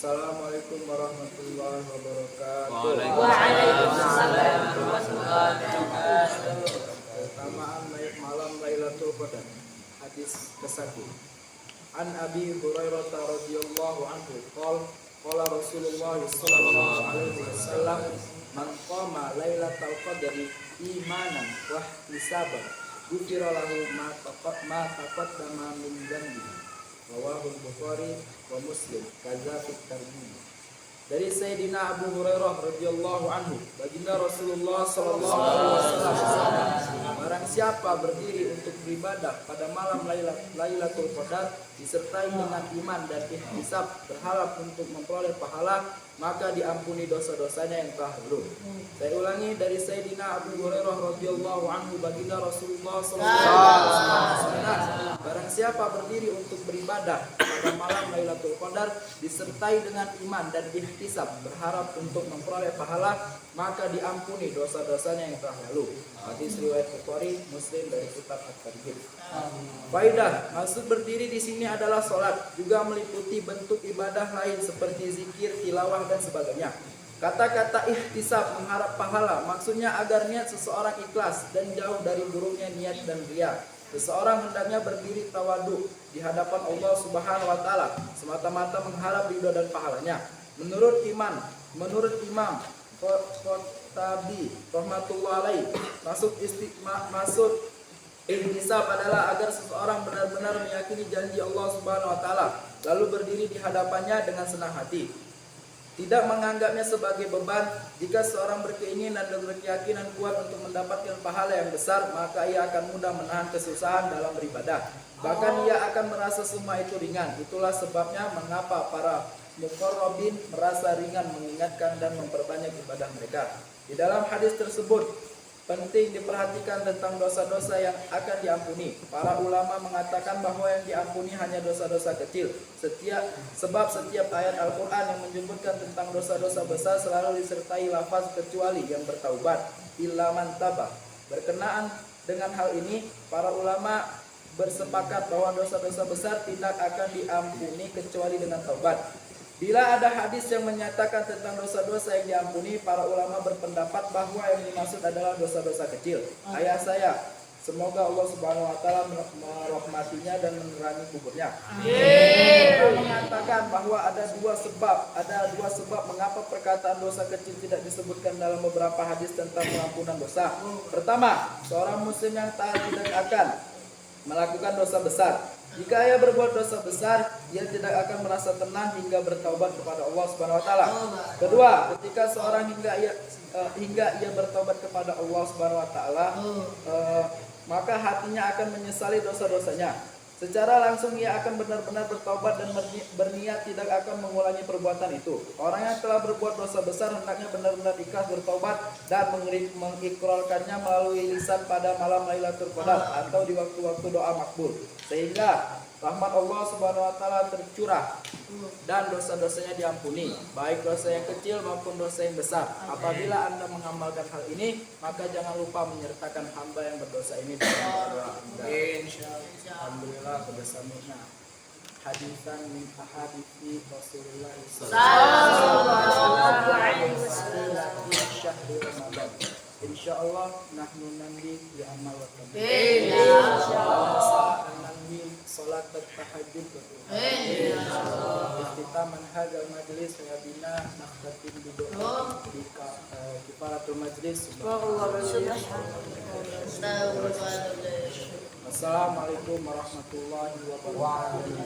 Assalamualaikum warahmatullahi wabarakatuh. Waalaikumsalam warahmatullahi wabarakatuh. Keutamaan malam Lailatul Qadar. Hadis ke-1. An Abi Hurairah radhiyallahu anhu qala Rasulullah sallallahu alaihi wasallam man qama Lailatul Qadri imanan wa ihtisaban ghufira lahu ma taqaddama min dhanbi. Rawahu Bukhari wa Muslim kaza fit tarjih. Dari Sayyidina Abu Hurairah radhiyallahu anhu, baginda Rasulullah sallallahu alaihi wasallam, barang siapa berdiri untuk beribadah pada malam Lailatul Qadar disertai dengan iman dan ihtisab, berharap untuk memperoleh pahala, maka diampuni dosa-dosanya yang telah lalu. Saya ulangi, dari Sayyidina Abu Hurairah radhiyallahu anhu, baginda Rasulullah sallallahu alaihi wasallam, barang siapa berdiri untuk beribadah pada malam Lailatul Qadar disertai dengan iman dan ihtisab, berharap untuk memperoleh pahala, maka diampuni dosa-dosanya yang telah lalu. Hadis riwayat Bukhari, Muslim dari kitab At-Targhib. Faidah, maksud berdiri di sini adalah sholat, juga meliputi bentuk ibadah lain seperti zikir, tilawah dan sebagainya. Kata-kata ihtisab, mengharap pahala, maksudnya agar niat seseorang ikhlas dan jauh dari buruknya niat dan riya. Seseorang hendaknya berdiri tawadu di hadapan Allah Subhanahu wa taala semata-mata mengharap ridho dan pahalanya. Menurut Imam Qurtubi rahmatullah alaih, maksud ihtisab adalah agar seseorang benar-benar meyakini janji Allah Subhanahu wa taala, lalu berdiri di hadapannya dengan senang hati, tidak menganggapnya sebagai beban. Jika seorang berkeinginan dan berkeyakinan kuat untuk mendapatkan pahala yang besar, maka ia akan mudah menahan kesusahan dalam beribadah. Bahkan ia akan merasa semua itu ringan. Itulah sebabnya mengapa para muqarrabin merasa ringan mengingatkan dan memperbanyak ibadah mereka. Di dalam hadis tersebut penting diperhatikan tentang dosa-dosa yang akan diampuni. Para ulama mengatakan bahwa yang diampuni hanya dosa-dosa kecil. Sebab setiap ayat Al-Quran yang menyebutkan tentang dosa-dosa besar selalu disertai lafaz kecuali yang bertaubat, illa man tabah. Berkenaan dengan hal ini, para ulama bersepakat bahwa dosa-dosa besar tidak akan diampuni kecuali dengan taubat. Bila ada hadis yang menyatakan tentang dosa-dosa yang diampuni, para ulama berpendapat bahwa yang dimaksud adalah dosa-dosa kecil. Ayah saya, semoga Allah Subhanahu wa taala merahmatinya dan menerangi kuburnya. Mereka mengatakan bahwa ada dua sebab mengapa perkataan dosa kecil tidak disebutkan dalam beberapa hadis tentang pengampunan dosa. Pertama, seorang muslim yang taat tidak akan melakukan dosa besar. Jika ia berbuat dosa besar, ia tidak akan merasa tenang hingga bertaubat kepada Allah Subhanahu wa taala. Kedua, ketika seorang hingga ia bertaubat kepada Allah Subhanahu wa taala, maka hatinya akan menyesali dosa-dosanya. Secara langsung ia akan benar-benar bertaubat dan berniat tidak akan mengulangi perbuatan itu. Orang yang telah berbuat dosa besar hendaknya benar-benar ikhlas bertaubat dan mengikrarkannya melalui lisan pada malam Lailatul Qadar atau di waktu-waktu doa makbul, sehingga rahmat Allah Subhanahu wa taala tercurah dan dosa-dosanya diampuni, baik dosa yang kecil maupun dosa yang besar. Apabila Anda mengamalkan hal ini, maka jangan lupa menyertakan hamba yang berdosa ini dalam doa Anda. Alhamdulillah, bersamanya hadisan min ahadithi Rasulullah sallallahu alaihi wasallam. Insyaallah nahnu nanti di amal wa tabi. Insyaallah nanti salat tahajud. Insyaallah iftitaman hadzal majlis wa bina nakhtatim bi doa di kifaratul majlis. Assalamualaikum warahmatullahi wabarakatuh.